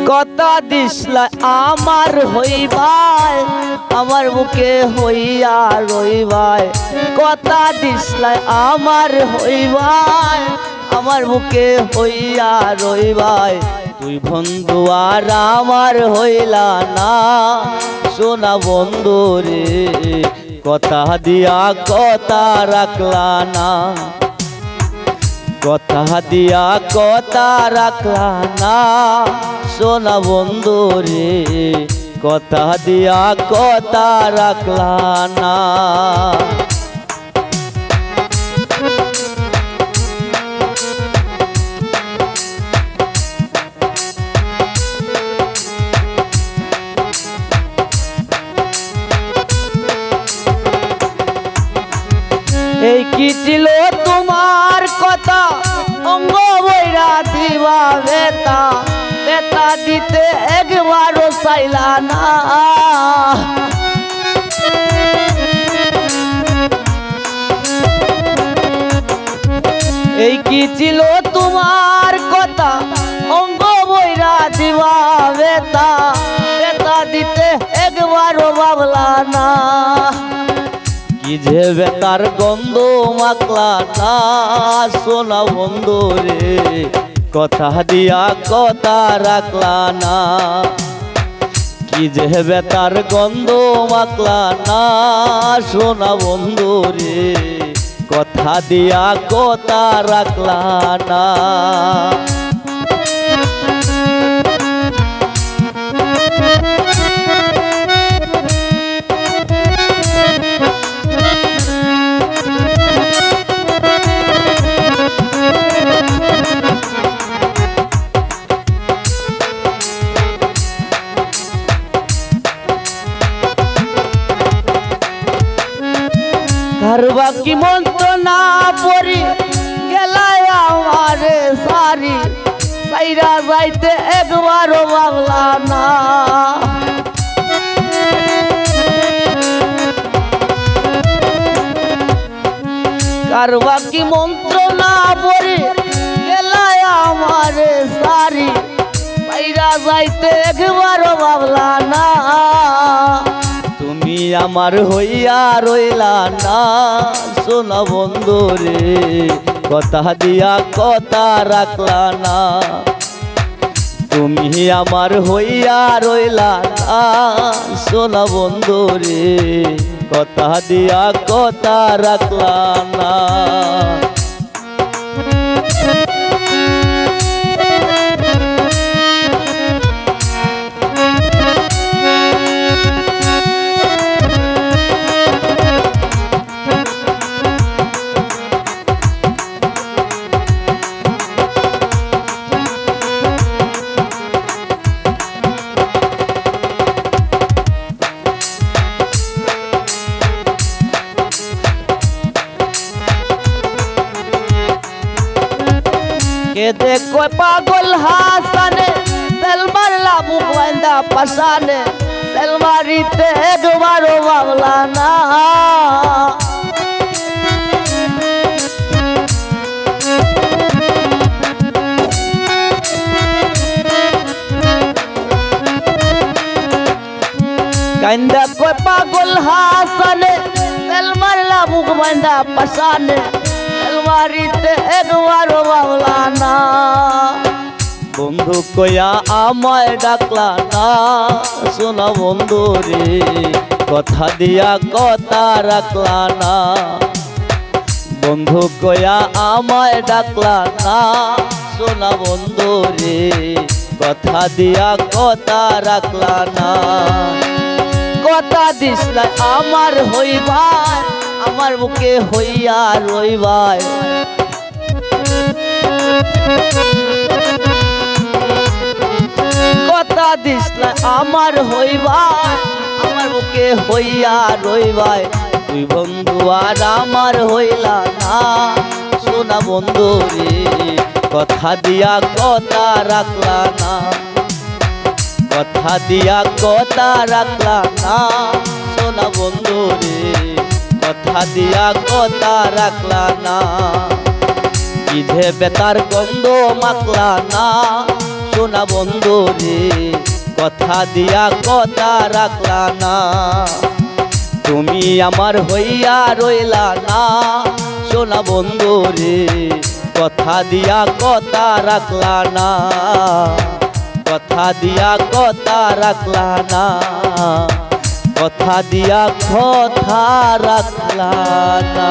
কথা দিসলা আমার হইবাই আমার বুকে হইয়া রইবাই কথা দিসলা আমার হইবাই আমার বুকে হইয়া রইবাই তুই বন্ধু আর আমার হইলা না সোনা বন্ধু রে কথা দিয়া কথা রাখলা না কথা দিয়া কথা রাখলা না সোনা বন্ধু রে কথা দিয়া কথা রাখলা না এই কি ছিল তোমার কথা অঙ্গ বইরা দিবা বেতা বেতা দিতে একবারও চাইলা না এই কি ছিল তোমার কথা অঙ্গ বইরা দিবা বেতা বেতা দিতে একবারও ভাবলা না কি যে বেতার গন্ধ মাখলা না সোনা বন্ধু রে কথা দিয়া কথা রাখলা না কি যে বেতার গন্ধ মাখলা না সোনা বন্ধু রে কথা দিয়া কথা রাখলা না কারবা কি মন্ত্র না পড়ি গেলাই আমারে সারি সাইরা যাইতে একবারও ভাবলা না কারবা কি মন্ত্র না পড়ি গেলাই আমারে সারি সাইরা যাইতে একবারও ভাবলা না তুমি আমার হইয়া রইলা না সোনা বন্ধু রে কথা দিয়া কথা রাখলা না তুমি আমার হইয়া রইলা না সোনা বন্ধু রে কথা দিয়া কথা রাখলা না देखो पागल हासने सलमारला मुखवंदा पसाने सलमारी ते दोबारो वावला ना कंदा को पागल हासने सलमारला मुखवंदा पसाने सलमारीते एकबारो भावला ना बंधु कया आमाय डाकला ना सोना बंधु रे कथा दिया कथा राखला ना बंधु कया आमाय डाकला ना सोना बंधु रे कथा दिया कथा राखला ना कथा दिसला आमार हইবাই আমার বুকে হইয়া রইবাই কথা দিসলা আমার হইবাই আমার বুকে হইয়া রইবাই তুই বন্ধু আর আমার হইলা না সোনা বন্ধু রে কথা দিয়া কথা রাখলা না কথা দিয়া কথা রাখলা না সোনা বন্ধু রে কথা দিয়া কথা রাখলা না কি যে বেতার গন্ধ মাখলা না সোনা বন্ধু রে কথা দিয়া কথা রাখলা না তুমি আমার হইয়া রইলা না সোনা বন্ধু রে কথা দিয়া কথা রাখলা না কথা দিয়া কথা রাখলা না কথা দিয়া কথা রাখলা না।